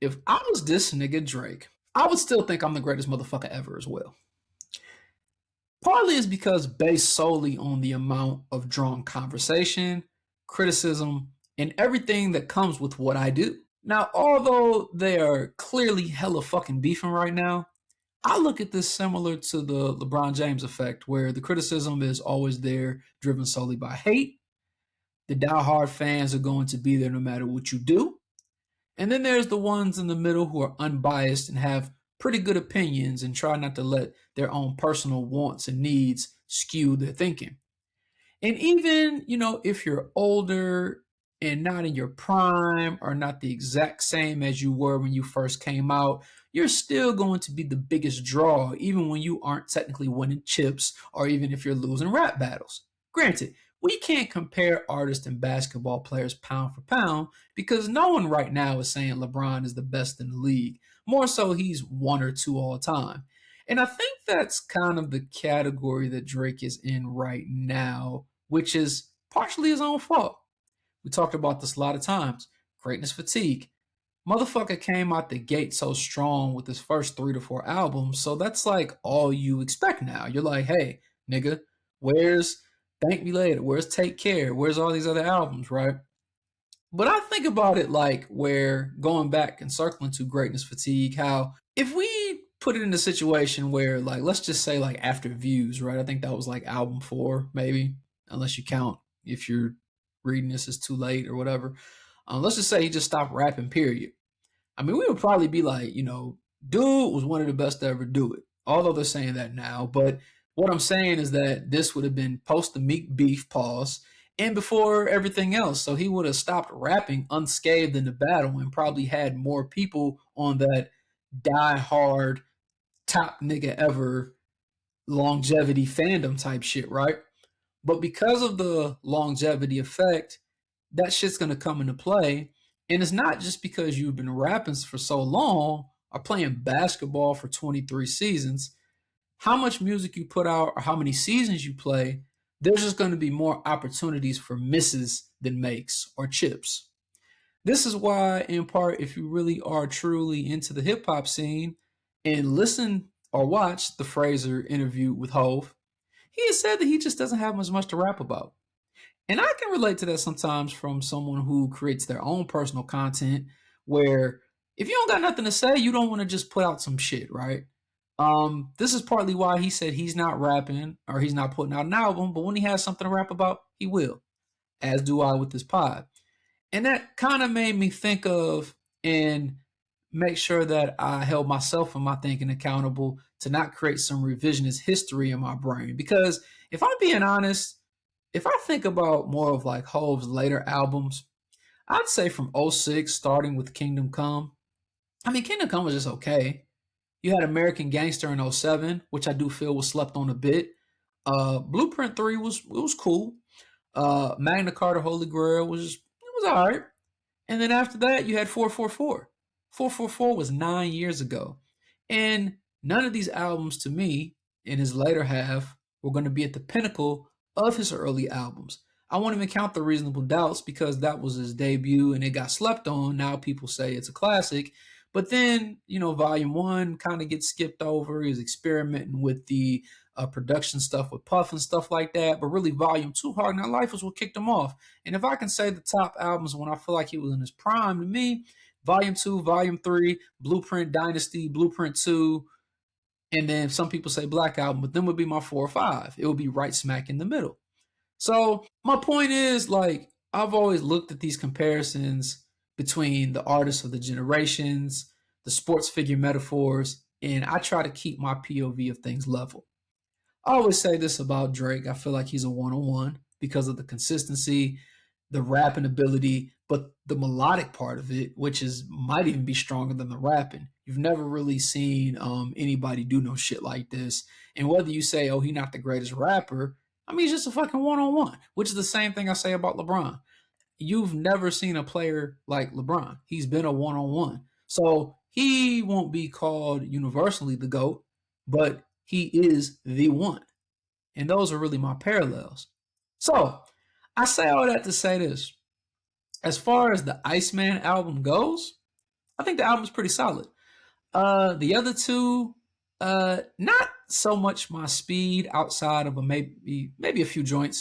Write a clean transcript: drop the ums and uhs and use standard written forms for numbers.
if I was this nigga Drake, I would still think I'm the greatest motherfucker ever as well. Partly is because based solely on the amount of drawn conversation, criticism, and everything that comes with what I do. Now, although they are clearly hella fucking beefing right now, I look at this similar to the LeBron James effect, where the criticism is always there, driven solely by hate. The diehard fans are going to be there no matter what you do. And then there's the ones in the middle who are unbiased and have pretty good opinions and try not to let their own personal wants and needs skew their thinking. And even, if you're older and not in your prime or not the exact same as you were when you first came out, you're still going to be the biggest draw, even when you aren't technically winning chips or even if you're losing rap battles. Granted, we can't compare artists and basketball players pound for pound because no one right now is saying LeBron is the best in the league. More so, he's one or two all time. And I think that's kind of the category that Drake is in right now, which is partially his own fault. We talked about this a lot of times. Greatness fatigue. Motherfucker came out the gate so strong with his first 3 to 4 albums, so that's like all you expect now. You're like, hey, nigga, where's Thank Me Later? Where's Take Care? Where's all these other albums, right? But I think about it like where going back and circling to greatness fatigue, how if we put it in a situation where, like, let's just say like After Views, right? I think that was like album 4, maybe, unless you count if you're reading this is too late or whatever. Let's just say he just stopped rapping, period. I mean, we would probably be like, dude was one of the best to ever do it. Although they're saying that now, but what I'm saying is that this would have been post the Meek beef pause and before everything else. So he would have stopped rapping unscathed in the battle and probably had more people on that die hard top nigga ever longevity fandom type shit, right? But because of the longevity effect, that shit's gonna come into play. And it's not just because you've been rapping for so long or playing basketball for 23 seasons. How much music you put out or how many seasons you play, there's just going to be more opportunities for misses than makes or chips. This is why, in part, if you really are truly into the hip hop scene and listen or watch the Fraser interview with Hove, he has said that he just doesn't have as much to rap about. And I can relate to that sometimes from someone who creates their own personal content where if you don't got nothing to say, you don't want to just put out some shit, right? This is partly why he said he's not rapping or he's not putting out an album, but when he has something to rap about, he will, as do I with this pod. And that kind of made me think of and make sure that I held myself and my thinking accountable to not create some revisionist history in my brain. Because if I'm being honest, if I think about more of like Hove's later albums, I'd say from '06, starting with Kingdom Come. I mean, Kingdom Come was just okay. You had American Gangster in '07, which I do feel was slept on a bit. Blueprint 3 was cool. Magna Carta Holy Grail was all right. And then after that, you had 444. 444 was 9 years ago. And none of these albums to me in his later half were going to be at the pinnacle of his early albums. I won't even count The Reasonable Doubts because that was his debut and it got slept on. Now people say it's a classic. But then, Volume 1 kind of gets skipped over. He was experimenting with the production stuff with Puff and stuff like that. But really, Volume 2, Hard Knock Life, was what kicked him off. And if I can say the top albums when I feel like he was in his prime, to me, Volume 2, Volume 3, Blueprint Dynasty, Blueprint 2, and then some people say Black Album, but then would be my 4 or 5. It would be right smack in the middle. So my point is, like, I've always looked at these comparisons between the artists of the generations, the sports figure metaphors, and I try to keep my POV of things level. I always say this about Drake. I feel like he's a one-on-one because of the consistency, the rapping ability, but the melodic part of it, which might even be stronger than the rapping. You've never really seen anybody do no shit like this. And whether you say, oh, he's not the greatest rapper, I mean, he's just a fucking one-on-one, which is the same thing I say about LeBron. You've never seen a player like LeBron. He's been a one-on-one. So he won't be called universally the GOAT, but he is the one. And those are really my parallels. So I say all that to say this. As far as the Iceman album goes, I think the album's pretty solid. The other two, not so much my speed outside of maybe a few joints.